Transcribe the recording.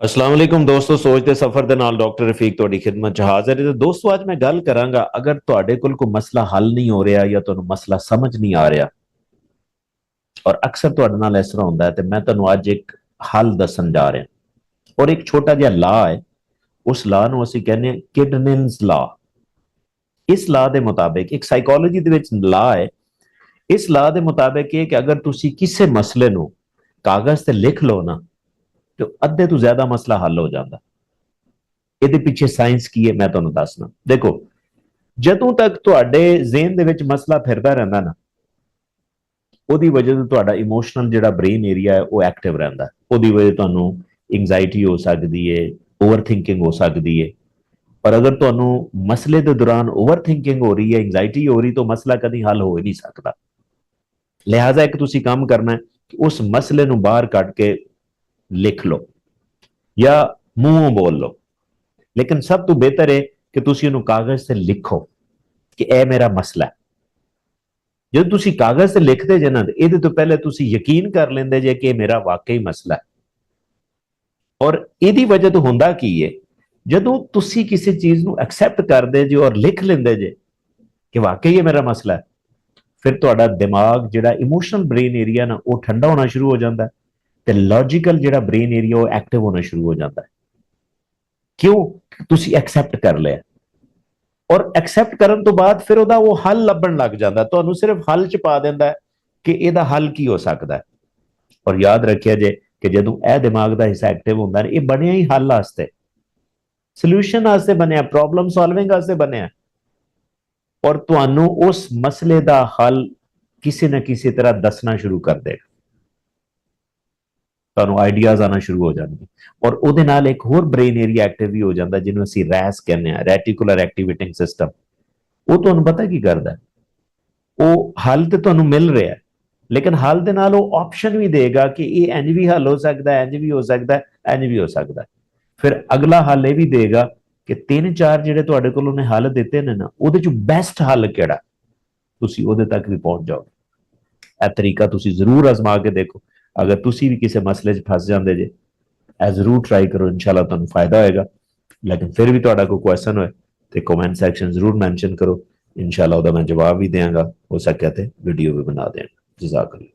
अस्सलाम वालेकुम दोस्तों, सोच ਦੇ ਸਫ਼ਰ ਦੇ ਨਾਲ ਡਾਕਟਰ ਰਫੀਕ ਤੁਹਾਡੀ ਖਿਦਮਤ 'ਚ ਹਾਜ਼ਰ ਹੈ। ਤੇ ਦੋਸਤੋ, ਅੱਜ ਮੈਂ ਗੱਲ ਕਰਾਂਗਾ, ਅਗਰ ਤੁਹਾਡੇ ਕੋਲ ਕੋਈ ਮਸਲਾ ਹੱਲ ਨਹੀਂ ਹੋ ਰਿਹਾ ਜਾਂ ਤੁਹਾਨੂੰ ਮਸਲਾ ਸਮਝ ਨਹੀਂ ਆ ਰਿਹਾ, ਔਰ ਅਕਸਰ ਤੁਹਾਡੇ ਨਾਲ ਇਸ ਤਰ੍ਹਾਂ ਹੁੰਦਾ ਹੈ, ਤੇ ਮੈਂ ਤੁਹਾਨੂੰ ਅੱਜ ਇੱਕ ਹੱਲ ਦੱਸਣ ਜਾ ਰਿਹਾ। ਔਰ ਇੱਕ ਛੋਟਾ ਜਿਹਾ ਲਾ ਹੈ, ਉਸ ਲਾ ਨੂੰ ਅਸੀਂ ਕਹਿੰਦੇ ਹਾਂ ਕਿਡਨਿਨਸ ਲਾ। ਇਸ ਲਾ ਦੇ ਮੁਤਾਬਿਕ ਇੱਕ ਸਾਈਕੋਲੋਜੀ ਦੇ ਵਿੱਚ ਲਾ ਹੈ। ਇਸ ਲਾ ਦੇ ਮੁਤਾਬਿਕ ਇਹ ਕਿ ਅਗਰ ਤੁਸੀਂ ਕਿਸੇ ਮਸਲੇ ਨੂੰ ਕਾਗਜ਼ ਤੇ ਲਿਖ ਲਓ ਨਾ, ਤੇ ਅੱਧੇ ਤੋਂ ਜ਼ਿਆਦਾ ਮਸਲਾ ਹੱਲ ਹੋ ਜਾਂਦਾ। ਇਹਦੇ ਪਿੱਛੇ ਸਾਇੰਸ ਕੀ ਹੈ, ਮੈਂ ਤੁਹਾਨੂੰ ਦੱਸਣਾ। ਦੇਖੋ, ਜਦੋਂ ਤੱਕ ਤੁਹਾਡੇ ਜ਼ਿਹਨ ਦੇ ਵਿੱਚ ਮਸਲਾ ਫਿਰਦਾ ਰਹਿੰਦਾ ਨਾ, ਉਹਦੀ ਵਜ੍ਹਾ ਤੋਂ ਤੁਹਾਡਾ ਇਮੋਸ਼ਨਲ ਜਿਹੜਾ ਬ੍ਰੇਨ ਏਰੀਆ ਹੈ ਉਹ ਐਕਟਿਵ ਰਹਿੰਦਾ। ਉਹਦੀ ਵਜ੍ਹਾ ਤੁਹਾਨੂੰ ਐਂਜ਼ਾਈਟੀ ਹੋ ਸਕਦੀ ਹੈ, ਓਵਰ ਥਿੰਕਿੰਗ ਹੋ ਸਕਦੀ ਹੈ। ਪਰ ਅਗਰ ਤੁਹਾਨੂੰ ਮਸਲੇ ਦੇ ਦੌਰਾਨ ਓਵਰ ਥਿੰਕਿੰਗ ਹੋ ਰਹੀ ਹੈ, ਐਂਜ਼ਾਈਟੀ ਹੋ ਰਹੀ, ਤਾਂ ਮਸਲਾ ਕਦੀ ਹੱਲ ਹੋ ਹੀ ਨਹੀਂ ਸਕਦਾ। ਲਿਹਾਜ਼ਾ ਇੱਕ ਤੁਸੀਂ ਕੰਮ ਕਰਨਾ ਹੈ ਕਿ ਉਸ ਮਸਲੇ ਨੂੰ ਬਾਹਰ ਕੱਢ ਕੇ ਲਿਖ ਲਓ ਜਾਂ ਮੂੰਹੋਂ ਬੋਲ ਲਓ, ਲੇਕਿਨ ਸਭ ਤੋਂ ਬਿਹਤਰ ਹੈ ਕਿ ਤੁਸੀਂ ਉਹਨੂੰ ਕਾਗਜ਼ ਤੇ ਲਿਖੋ ਕਿ ਇਹ ਮੇਰਾ ਮਸਲਾ ਹੈ। ਜਦੋਂ ਤੁਸੀਂ ਕਾਗਜ਼ ਤੇ ਲਿਖਦੇ ਜੇ ਨਾ, ਇਹਦੇ ਤੋਂ ਪਹਿਲੇ ਤੁਸੀਂ ਯਕੀਨ ਕਰ ਲੈਂਦੇ ਜੇ ਕਿ ਇਹ ਮੇਰਾ ਵਾਕਈ ਮਸਲਾ ਹੈ। ਔਰ ਇਹਦੀ ਵਜ੍ਹਾ ਤੋਂ ਹੁੰਦਾ ਕੀ ਹੈ, ਜਦੋਂ ਤੁਸੀਂ ਕਿਸੇ ਚੀਜ਼ ਨੂੰ ਐਕਸੈਪਟ ਕਰਦੇ ਜੇ ਔਰ ਲਿਖ ਲੈਂਦੇ ਜੇ ਕਿ ਵਾਕਈ ਇਹ ਮੇਰਾ ਮਸਲਾ ਹੈ, ਫਿਰ ਤੁਹਾਡਾ ਦਿਮਾਗ ਜਿਹੜਾ ਇਮੋਸ਼ਨਲ ਬ੍ਰੇਨ ਏਰੀਆ ਨਾ, ਉਹ ਠੰਡਾ ਹੋਣਾ ਸ਼ੁਰੂ ਹੋ ਜਾਂਦਾ ਹੈ, ਤੇ ਲੌਜੀਕਲ ਜਿਹੜਾ ਬ੍ਰੇਨ ਏਰੀਆ ਉਹ ਐਕਟਿਵ ਹੋਣਾ ਸ਼ੁਰੂ ਹੋ ਜਾਂਦਾ ਹੈ। ਕਿਉਂ? ਤੁਸੀਂ ਐਕਸੈਪਟ ਕਰ ਲਿਆ। ਔਰ ਐਕਸੈਪਟ ਕਰਨ ਤੋਂ ਬਾਅਦ ਫਿਰ ਉਹਦਾ ਉਹ ਹੱਲ ਲੱਭਣ ਲੱਗ ਜਾਂਦਾ, ਤੁਹਾਨੂੰ ਸਿਰਫ ਹੱਲ ਚ ਪਾ ਦਿੰਦਾ ਕਿ ਇਹਦਾ ਹੱਲ ਕੀ ਹੋ ਸਕਦਾ ਹੈ। ਔਰ ਯਾਦ ਰੱਖਿਆ ਜੇ ਕਿ ਜਦੋਂ ਇਹ ਦਿਮਾਗ ਦਾ ਹਿੱਸਾ ਐਕਟਿਵ ਹੁੰਦਾ, ਇਹ ਬਣਿਆ ਹੀ ਹੱਲ ਵਾਸਤੇ, ਸੋਲੂਸ਼ਨ ਵਾਸਤੇ ਬਣਿਆ, ਪ੍ਰੋਬਲਮ ਸੋਲਵਿੰਗ ਵਾਸਤੇ ਬਣਿਆ। ਔਰ ਤੁਹਾਨੂੰ ਉਸ ਮਸਲੇ ਦਾ ਹੱਲ ਕਿਸੇ ਨਾ ਕਿਸੇ ਤਰ੍ਹਾਂ ਦੱਸਣਾ ਸ਼ੁਰੂ ਕਰ ਦੇਗਾ, ਤੁਹਾਨੂੰ ਆਈਡੀਆਜ਼ ਆਣਾ ਸ਼ੁਰੂ ਹੋ ਜਾਣਗੇ। ਔਰ ਉਹਦੇ ਨਾਲ ਇੱਕ ਹੋਰ ਬ੍ਰੇਨ ਏਰੀਆ ਐਕਟਿਵ ਵੀ ਹੋ ਜਾਂਦਾ, ਜਿਹਨੂੰ ਅਸੀਂ ਰੈਸ ਕਹਿੰਦੇ ਆ, ਰੈਟੀਕੂਲਰ ਐਕਟੀਵੇਟਿੰਗ ਸਿਸਟਮ। ਉਹ ਤੁਹਾਨੂੰ ਪਤਾ ਕੀ ਕਰਦਾ, ਉਹ ਹੱਲ ਤੇ ਤੁਹਾਨੂੰ ਮਿਲ ਰਿਹਾ, ਲੇਕਿਨ ਹੱਲ ਦੇ ਨਾਲ ਉਹ ਆਪਸ਼ਨ ਵੀ ਦੇਗਾ ਕਿ ਇਹ ਇੰਜ ਵੀ ਹੱਲ ਹੋ ਸਕਦਾ, ਇੰਜ ਵੀ ਹੋ ਸਕਦਾ, ਇੰਜ ਵੀ ਹੋ ਸਕਦਾ। ਫਿਰ ਅਗਲਾ ਹੱਲ ਇਹ ਵੀ ਦੇਗਾ ਕਿ ਤਿੰਨ ਚਾਰ ਜਿਹੜੇ ਤੁਹਾਡੇ ਕੋਲ ਉਹਨੇ ਹੱਲ ਦਿੱਤੇ ਨੇ ਨਾ, ਉਹਦੇ ਚੋਂ ਬੈਸਟ ਹੱਲ ਕਿਹੜਾ, ਤੁਸੀਂ ਉਹਦੇ ਤੱਕ ਵੀ ਪਹੁੰਚ ਜਾਓਗੇ। ਇਹ ਤਰੀਕਾ ਤੁਸੀਂ ਜ਼ਰੂਰ ਅਜ਼ਮਾ ਕੇ ਦੇਖੋ। ਅਗਰ ਤੁਸੀਂ ਵੀ ਕਿਸੇ ਮਸਲੇ 'ਚ ਫਸ ਜਾਂਦੇ ਜੇ, ਇਹ ਜ਼ਰੂਰ ਟਰਾਈ ਕਰੋ, ਇਨਸ਼ਾਅੱਲਾ ਤੁਹਾਨੂੰ ਫਾਇਦਾ ਹੋਏਗਾ। ਲੇਕਿਨ ਫਿਰ ਵੀ ਤੁਹਾਡਾ ਕੋਈ ਕੁਐਸਚਨ ਹੋਏ ਤੇ ਕਮੈਂਟ ਸੈਕਸ਼ਨ ਜ਼ਰੂਰ ਮੈਂਸ਼ਨ ਕਰੋ, ਇਨਸ਼ਾਅੱਲਾ ਉਹਦਾ ਮੈਂ ਜਵਾਬ ਵੀ ਦਿਆਂਗਾ, ਹੋ ਸਕਿਆ ਤੇ ਵੀਡੀਓ ਵੀ ਬਣਾ ਦੇਵਾਂਗਾ। ਜਜ਼ਾਕ ਅੱਲਾਹ।